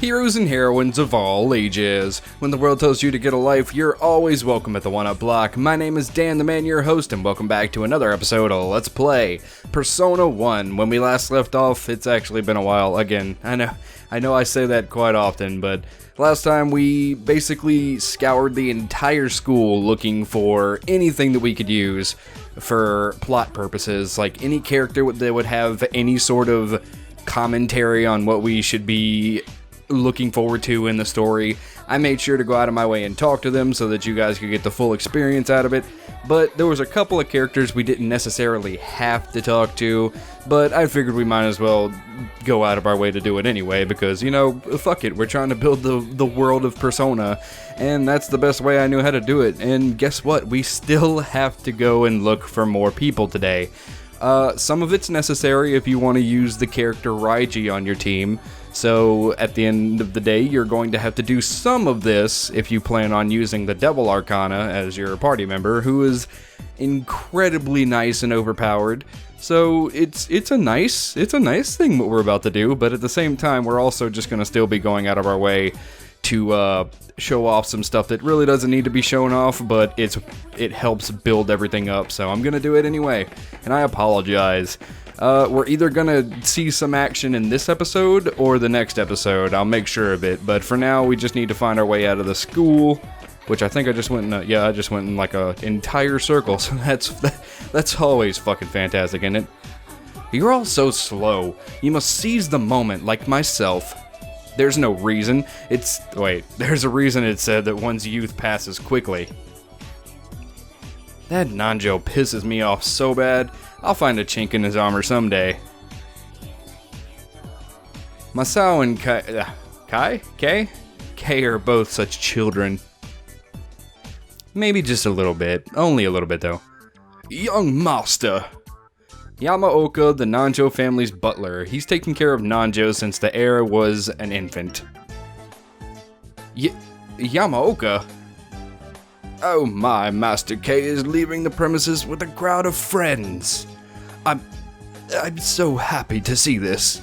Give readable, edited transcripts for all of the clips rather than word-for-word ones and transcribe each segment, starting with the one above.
Heroes and heroines of all ages. When the world tells you to get a life, you're always welcome at the One Up Block. My name is Dan, the man, your host, and welcome back to another episode of Let's Play Persona 1. When we last left off, it's actually been a while. Again, I know I say that quite often, but last time we basically scoured the entire school looking for anything that we could use for plot purposes, like any character that would have any sort of commentary on what we should be looking forward to in the story. I made sure to go out of my way and talk to them so that you guys could get the full experience out of it, but there was a couple of characters we didn't necessarily have to talk to, but I figured we might as well go out of our way to do it anyway, because, you know, fuck it, we're trying to build the world of Persona, and that's the best way I knew how to do it. And guess what? We still have to go and look for more people today. Some of it's necessary if you want to use the character Raiji on your team. So at the end of the day, you're going to have to do some of this if you plan on using the Devil Arcana as your party member, who is incredibly nice and overpowered. So it's a nice thing what we're about to do, but at the same time, we're also just going to still be going out of our way to show off some stuff that really doesn't need to be shown off, but it helps build everything up. So I'm going to do it anyway, and I apologize. We're either gonna see some action in this episode or the next episode. I'll make sure of it, but for now we just need to find our way out of the school, which I think I just went in, I just went in like an entire circle, so that's always fucking fantastic, isn't it? You're all so slow. You must seize the moment, like myself. There's no reason. There's a reason it said that one's youth passes quickly. That Nanjo pisses me off so bad. I'll find a chink in his armor someday. Masao and Kei are both such children. Maybe just a little bit. Only a little bit, though. Young master! Yamaoka, the Nanjo family's butler. He's taken care of Nanjo since the heir was an infant. Yamaoka? Oh my, Master K is leaving the premises with a crowd of friends. I'm so happy to see this.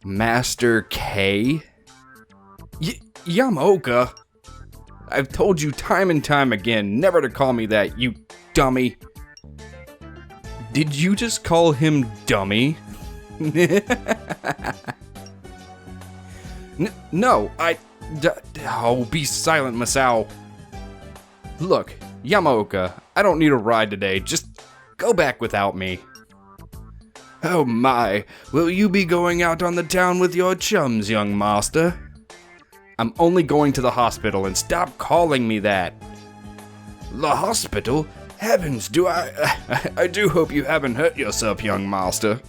Master K? Yamaoka? I've told you time and time again never to call me that, you dummy. Did you just call him dummy? No, oh, be silent, Masao. Look, Yamaoka, I don't need a ride today, just go back without me. Oh my, will you be going out on the town with your chums, young master? I'm only going to the hospital, and stop calling me that. The hospital? Heavens, I do hope you haven't hurt yourself, young master.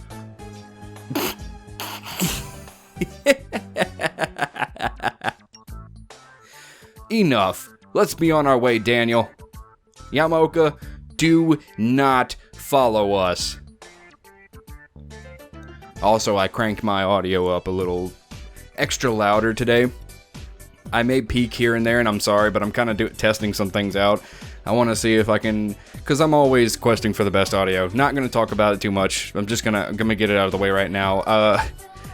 Enough. Let's be on our way, Daniel. Yamaoka, do not follow us. Also, I cranked my audio up a little extra louder today. I may peak here and there, and I'm sorry, but I'm kind of testing some things out. I want to see if I can, because I'm always questing for the best audio. Not going to talk about it too much. I'm just gonna get it out of the way right now.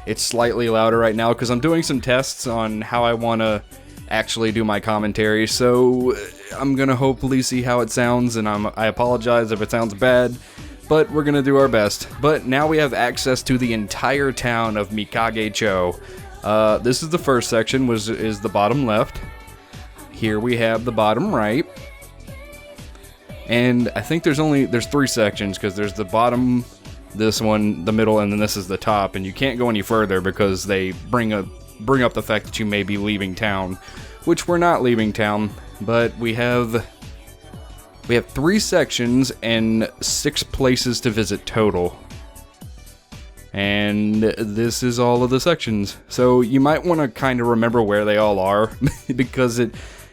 It's slightly louder right now because I'm doing some tests on how I want to actually do my commentary, so I'm gonna hopefully see how it sounds, and I apologize if it sounds bad, but we're gonna do our best. But now we have access to the entire town of Mikage Cho. This is the first section, is the bottom left. Here we have the bottom right, and I think there's three sections, because there's the bottom, this one, the middle, and then this is the top, and you can't go any further because they bring up the fact that you may be leaving town, which we're not leaving town, but we have 3 sections and 6 places to visit total. And this is all of the sections. So you might want to kind of remember where they all are, because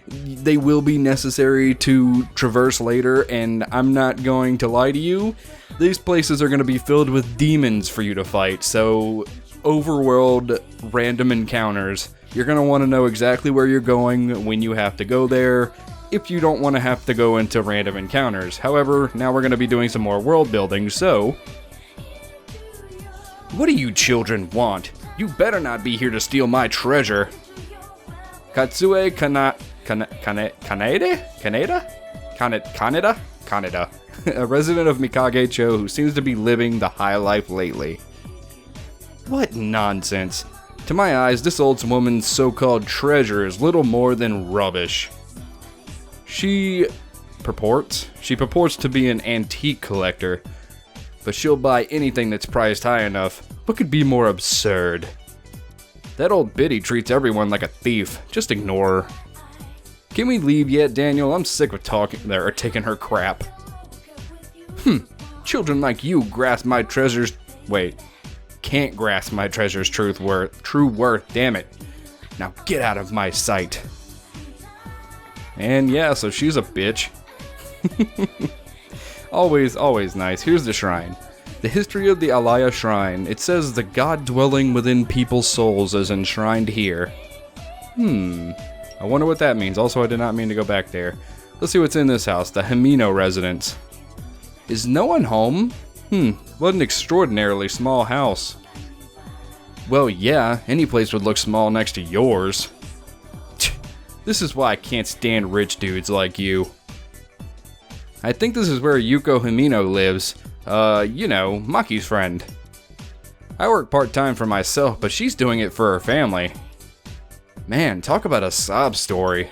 they will be necessary to traverse later, and I'm not going to lie to you, these places are going to be filled with demons for you to fight, so overworld random encounters. You're going to want to know exactly where you're going when you have to go there, if you don't want to have to go into random encounters. However, now we're going to be doing some more world building, so what do you children want? You better not be here to steal my treasure. Katsue Kaneda? A resident of Mikage Cho who seems to be living the high life lately. What nonsense. To my eyes, this old woman's so-called treasure is little more than rubbish. She purports to be an antique collector, but she'll buy anything that's priced high enough. What could be more absurd? That old biddy treats everyone like a thief. Just ignore her. Can we leave yet, Daniel? I'm sick of taking her crap. Children like you grasp my treasures. Wait. Can't grasp my treasure's true worth, damn it. Now get out of my sight. And yeah, so she's a bitch. always nice. Here's the shrine. The history of the Alaya Shrine. It says the god dwelling within people's souls is enshrined here. I wonder what that means. Also, I did not mean to go back there. Let's see what's in this house. The Himino residence. Is no one home? What an extraordinarily small house. Well, yeah, any place would look small next to yours. This is why I can't stand rich dudes like you. I think this is where Yuko Himino lives. You know, Maki's friend. I work part-time for myself, but she's doing it for her family. Man, talk about a sob story.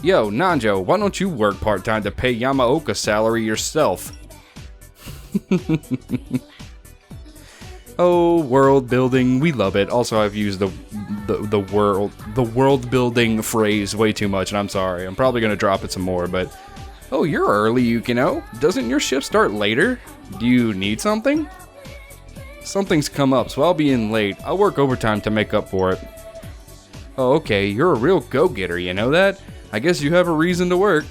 Yo, Nanjo, why don't you work part-time to pay Yamaoka's salary yourself? Oh, world building, we love it. Also, I've used the world building phrase way too much, and I'm sorry. I'm probably gonna drop it some more, but oh, you're early, Yukino. Doesn't your shift start later? Do you need something? Something's come up, so I'll be in late. I'll work overtime to make up for it. Oh, okay, you're a real go-getter, you know that? I guess you have a reason to work.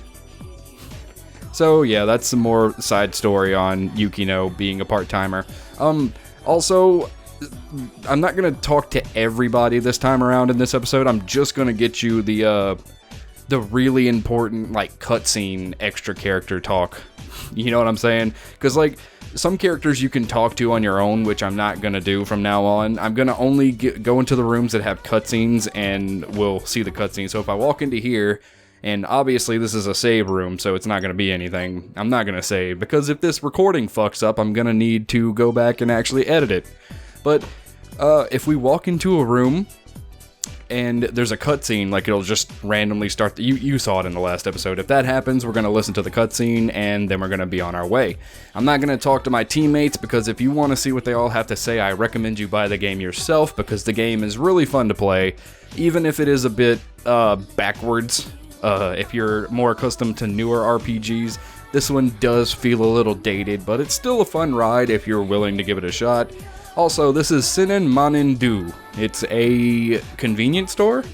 So yeah, that's some more side story on Yukino being a part-timer. Also, I'm not gonna talk to everybody this time around in this episode. I'm just gonna get you the really important, like, cutscene extra character talk. You know what I'm saying? Because, like, some characters you can talk to on your own, which I'm not gonna do from now on. I'm gonna only go into the rooms that have cutscenes, and we'll see the cutscenes. So if I walk into here, and obviously this is a save room, so it's not going to be anything. I'm not going to save, because if this recording fucks up, I'm going to need to go back and actually edit it. But if we walk into a room and there's a cutscene, like it'll just randomly start. You saw it in the last episode. If that happens, we're going to listen to the cutscene, and then we're going to be on our way. I'm not going to talk to my teammates, because if you want to see what they all have to say, I recommend you buy the game yourself, because the game is really fun to play, even if it is a bit backwards. If you're more accustomed to newer RPGs, this one does feel a little dated, but it's still a fun ride if you're willing to give it a shot. Also, this is Sinen Manen Do. It's a convenience store.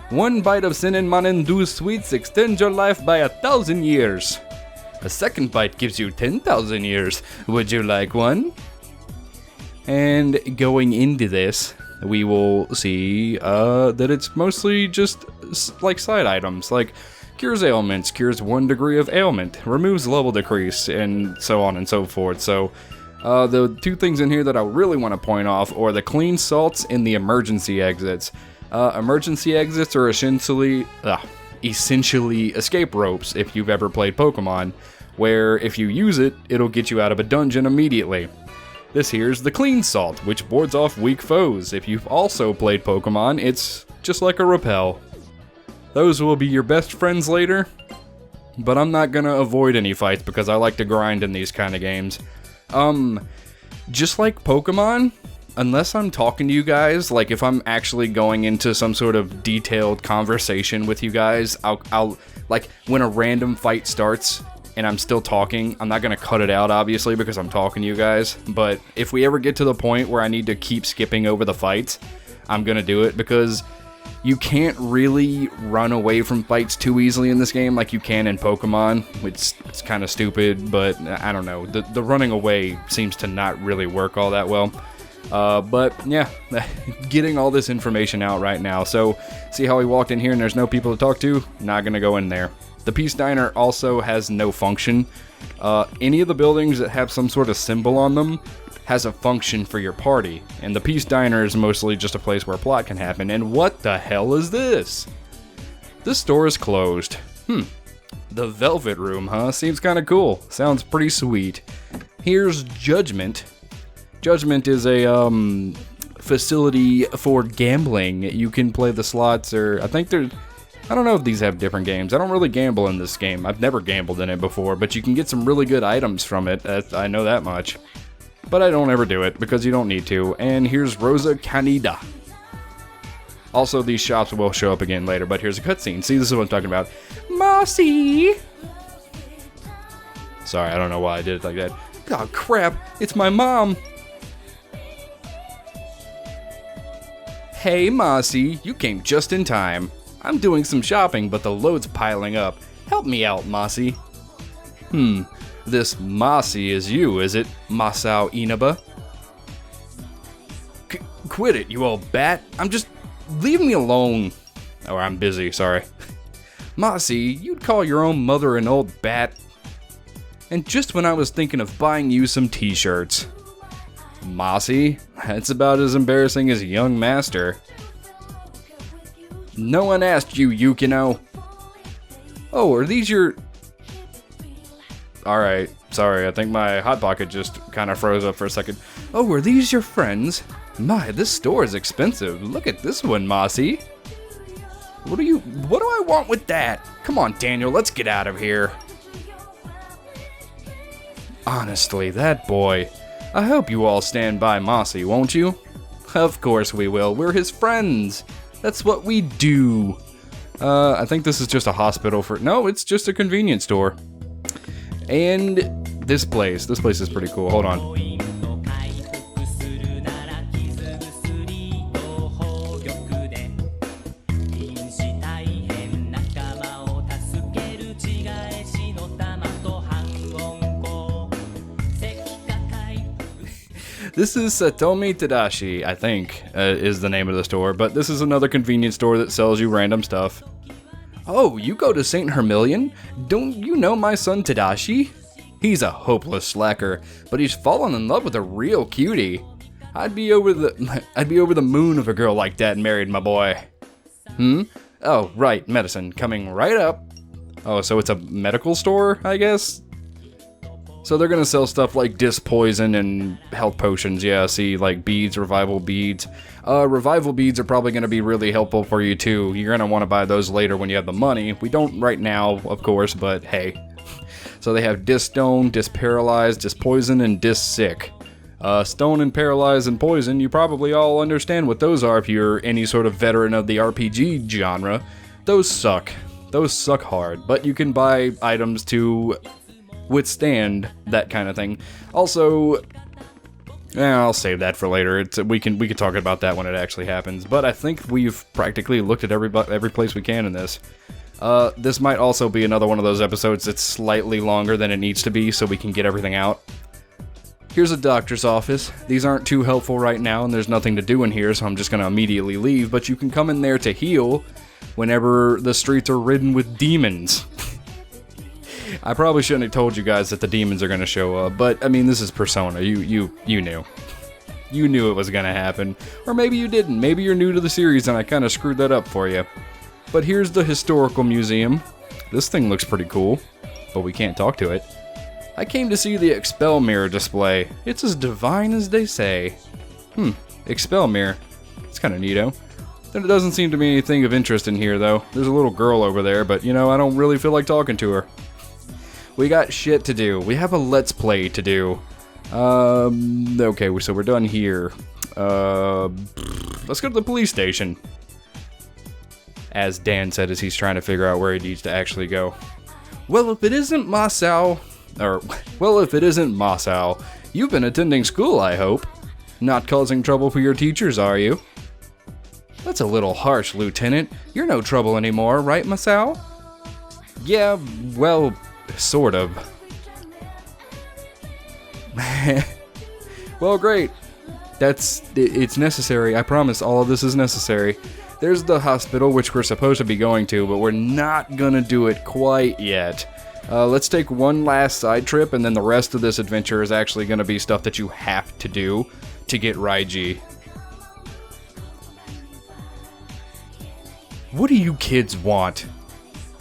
One bite of Sinen Manen Do sweets extends your life by 1,000 years. A second bite gives you 10,000 years. Would you like one? And going into this, we will see that it's mostly just like side items, like cures ailments, cures 1 degree of ailment, removes level decrease, and so on and so forth. So the two things in here that I really want to point off are the clean salts and the emergency exits. Emergency exits are essentially escape ropes if you've ever played Pokemon, where if you use it, it'll get you out of a dungeon immediately. This here's the clean salt, which boards off weak foes. If you've also played Pokemon, it's just like a repel. Those will be your best friends later, but I'm not gonna avoid any fights because I like to grind in these kind of games. Just like Pokemon, unless I'm talking to you guys, like if I'm actually going into some sort of detailed conversation with you guys, I'll like when a random fight starts and I'm still talking, I'm not gonna cut it out obviously because I'm talking to you guys, but if we ever get to the point where I need to keep skipping over the fights, I'm gonna do it because you can't really run away from fights too easily in this game like you can in Pokemon, which it's kind of stupid, but I don't know, the running away seems to not really work all that well. But yeah, getting all this information out right now. So see how we walked in here and there's no people to talk to? Not gonna go in there. The Peace Diner also has no function. Any of the buildings that have some sort of symbol on them has a function for your party, and the Peace Diner is mostly just a place where plot can happen. And what the hell is this? This store is closed. The Velvet Room, huh? Seems kind of cool. Sounds pretty sweet. Here's Judgment. Judgment is a facility for gambling. You can play the slots, or I don't know if these have different games. I don't really gamble in this game. I've never gambled in it before, but you can get some really good items from it. I know that much. But I don't ever do it, because you don't need to. And here's Rosa Canida. Also, these shops will show up again later, but here's a cutscene. See, this is what I'm talking about. Mossy! Sorry, I don't know why I did it like that. Oh, crap! It's my mom! Hey, Mossy, you came just in time. I'm doing some shopping, but the load's piling up. Help me out, Mossy. This Mossy is you, is it, Masao Inaba? Quit it, you old bat. Leave me alone. Oh, I'm busy, sorry. Mossy, you'd call your own mother an old bat. And just when I was thinking of buying you some t-shirts. Mossy, that's about as embarrassing as young master. No one asked you, Yukino. Oh, are these your... Alright, sorry, I think my Hot Pocket just kind of froze up for a second. Oh, are these your friends? My, this store is expensive. Look at this one, Mossy. What do I want with that? Come on, Daniel, let's get out of here. Honestly, that boy. I hope you all stand by Mossy, won't you? Of course we will. We're his friends. That's what we do. I think this is just a hospital for... No, it's just a convenience store. And this place is pretty cool. Hold on. This is Satomi Tadashi, I think, is the name of the store, but this is another convenience store that sells you random stuff. Oh, you go to St. Hermilion? Don't you know my son Tadashi? He's a hopeless slacker, but he's fallen in love with a real cutie. I'd be over the moon if a girl like that married my boy. Oh, right, medicine, coming right up. Oh, so it's a medical store, I guess? So they're gonna sell stuff like disc poison and health potions. Yeah, see, like beads, revival beads. Revival beads are probably gonna be really helpful for you too. You're gonna want to buy those later when you have the money. We don't right now, of course, but hey. So they have disc stone, disc paralyzed, disc poison, and disc sick. Stone and paralyzed and poison, you probably all understand what those are if you're any sort of veteran of the RPG genre. Those suck. Those suck hard, but you can buy items to withstand that kind of thing. Also, I'll save that for later. We can talk about that when it actually happens. But I think we've practically looked at every place we can in this. This might also be another one of those episodes that's slightly longer than it needs to be, so we can get everything out. Here's a doctor's office. These aren't too helpful right now, and there's nothing to do in here, so I'm just gonna immediately leave. But you can come in there to heal whenever the streets are ridden with demons. I probably shouldn't have told you guys that the demons are going to show up, but, I mean, this is Persona. You knew. You knew it was going to happen. Or maybe you didn't. Maybe you're new to the series and I kind of screwed that up for you. But here's the historical museum. This thing looks pretty cool, but we can't talk to it. I came to see the Expel Mirror display. It's as divine as they say. Expel Mirror. It's kind of neato. There doesn't seem to be anything of interest in here, though. There's a little girl over there, but, you know, I don't really feel like talking to her. We got shit to do. We have a Let's Play to do. Okay, so we're done here. Let's go to the police station. As Dan said as he's trying to figure out where he needs to actually go. Well, if it isn't Masao, you've been attending school, I hope. Not causing trouble for your teachers, are you? That's a little harsh, Lieutenant. You're no trouble anymore, right, Masao? Yeah, well, sort of. Well, great. It's necessary. I promise all of this is necessary. There's the hospital, which we're supposed to be going to, but we're not gonna do it quite yet. Let's take one last side trip, and then the rest of this adventure is actually going to be stuff that you have to do to get Raiji. What do you kids want?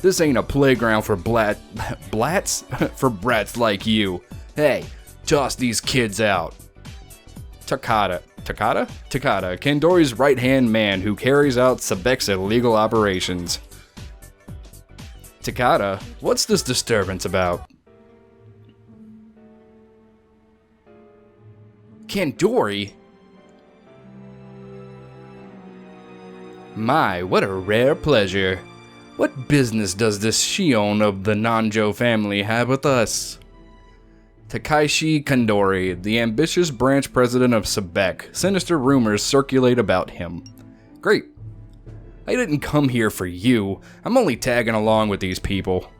This ain't a playground for blats? For brats like you. Hey, toss these kids out. Takada, Kandori's right-hand man who carries out Sebek's illegal operations. Takada, what's this disturbance about? Kandori? My, what a rare pleasure. What business does this Shion of the Nanjo family have with us? Takaishi Kandori, the ambitious branch president of Sebek. Sinister rumors circulate about him. Great. I didn't come here for you. I'm only tagging along with these people.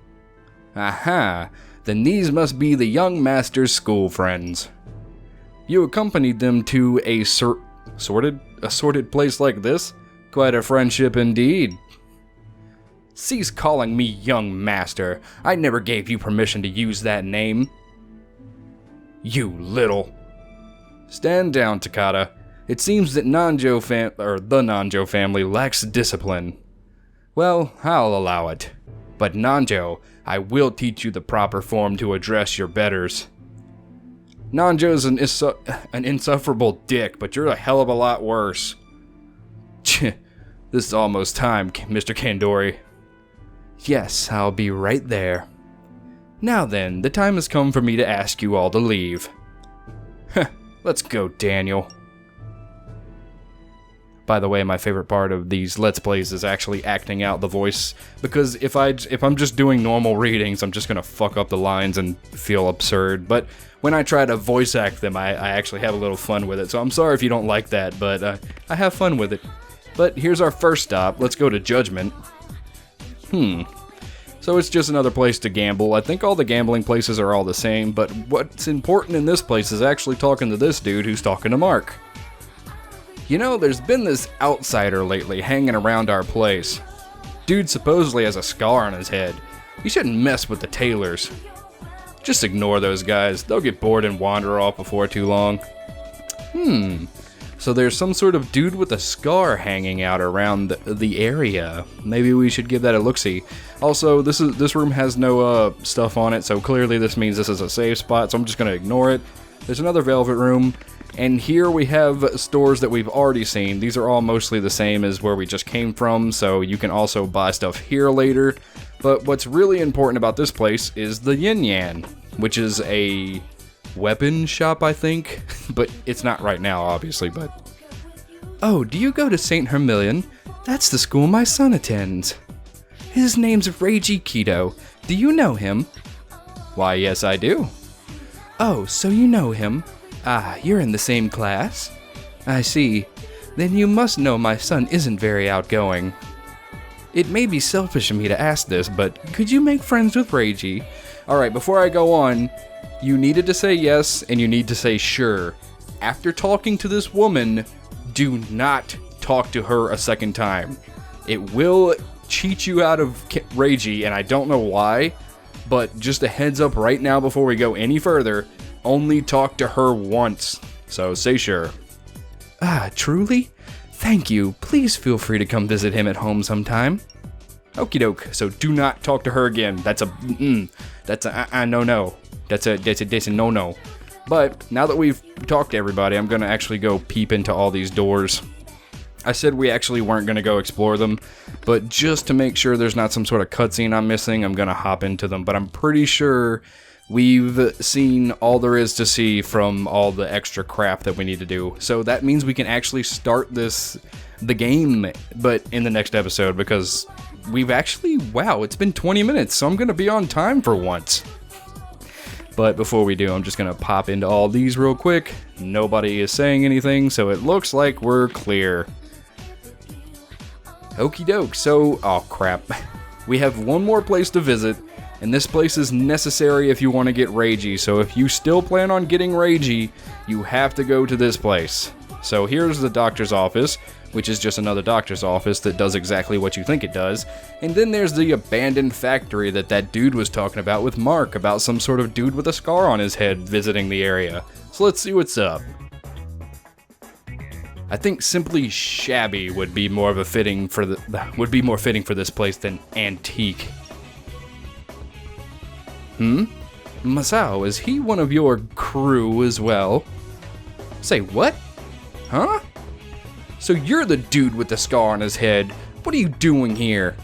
Aha, then these must be the young master's school friends. You accompanied them to a assorted place like this? Quite a friendship indeed. Cease calling me young master. I never gave you permission to use that name. You little. Stand down, Takada. It seems that the Nanjo family lacks discipline. Well, I'll allow it. But Nanjo, I will teach you the proper form to address your betters. Nanjo's an insufferable dick, but you're a hell of a lot worse. This is almost time, Mr. Kandori. Yes, I'll be right there. Now then, the time has come for me to ask you all to leave. Let's go, Daniel. By the way, my favorite part of these Let's Plays is actually acting out the voice, because if I'm just doing normal readings, I'm just gonna fuck up the lines and feel absurd, but when I try to voice act them, I actually have a little fun with it, so I'm sorry if you don't like that, but I have fun with it. But here's our first stop. Let's go to Judgment. So it's just another place to gamble. I think all the gambling places are all the same, but what's important in this place is actually talking to this dude who's talking to Mark. You know, there's been this outsider lately hanging around our place. Dude supposedly has a scar on his head. You shouldn't mess with the Taylors. Just ignore those guys. They'll get bored and wander off before too long. So there's some sort of dude with a scar hanging out around the area. Maybe we should give that a look-see. Also, this room has no stuff on it, so clearly this means this is a safe spot, so I'm just gonna ignore it. There's another velvet room, and here we have stores that we've already seen. These are all mostly the same as where we just came from, so you can also buy stuff here later. But what's really important about this place is the Yin Yan, which is a weapon shop, I think, but it's not right now, obviously, but... Oh, do you go to St. Hermilion? That's the school my son attends. His name's Reiji Kido. Do you know him? Why, yes, I do. Oh, so you know him. Ah, you're in the same class? I see. Then you must know my son isn't very outgoing. It may be selfish of me to ask this, but could you make friends with Reiji? Alright, before I go on, you needed to say yes, and you need to say sure. After talking to this woman, do not talk to her a second time. It will cheat you out of Reiji, and I don't know why, but just a heads up right now before we go any further, only talk to her once. So say sure. Ah, truly? Thank you. Please feel free to come visit him at home sometime. Okie doke. So do not talk to her again. That's a no. That's a no. But now that we've talked to everybody, I'm gonna actually go peep into all these doors. I said we actually weren't gonna go explore them, but just to make sure there's not some sort of cutscene I'm missing, I'm gonna hop into them. But I'm pretty sure we've seen all there is to see from all the extra crap that we need to do. So that means we can actually start the game, but in the next episode, because we've actually, wow, it's been 20 minutes, so I'm gonna be on time for once. But before we do, I'm just gonna pop into all these real quick. Nobody is saying anything, so it looks like we're clear. Okie doke, so, oh crap. We have one more place to visit, and this place is necessary if you want to get Reiji, so if you still plan on getting Reiji, you have to go to this place. So here's the doctor's office, which is just another doctor's office that does exactly what you think it does. And then there's the abandoned factory that dude was talking about with Mark, about some sort of dude with a scar on his head visiting the area. So let's see what's up. I think simply shabby would be more fitting for this place than antique. Masao, is he one of your crew as well? Say what? Huh? So you're the dude with the scar on his head. What are you doing here?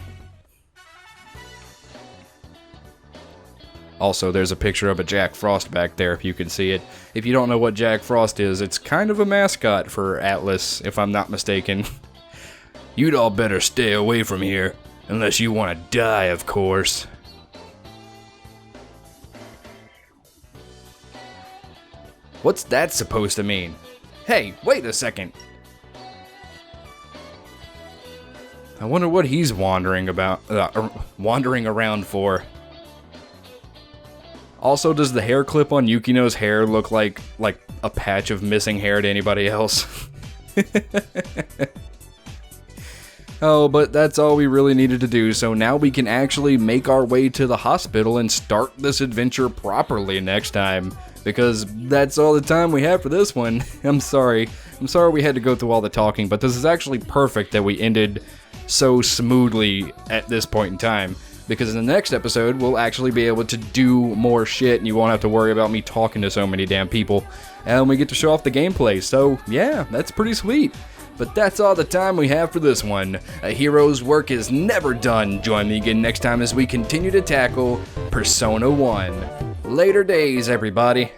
Also, there's a picture of a Jack Frost back there if you can see it. If you don't know what Jack Frost is, it's kind of a mascot for Atlas, if I'm not mistaken. You'd all better stay away from here, unless you want to die, of course. What's that supposed to mean? Hey, wait a second. I wonder what he's wandering around for. Also, does the hair clip on Yukino's hair look like a patch of missing hair to anybody else? Oh, but that's all we really needed to do, so now we can actually make our way to the hospital and start this adventure properly next time. Because that's all the time we have for this one. I'm sorry we had to go through all the talking, but this is actually perfect that we ended so smoothly at this point in time. Because in the next episode, we'll actually be able to do more shit and you won't have to worry about me talking to so many damn people. And we get to show off the gameplay, so yeah, that's pretty sweet. But that's all the time we have for this one. A hero's work is never done. Join me again next time as we continue to tackle Persona 1. Later days, everybody.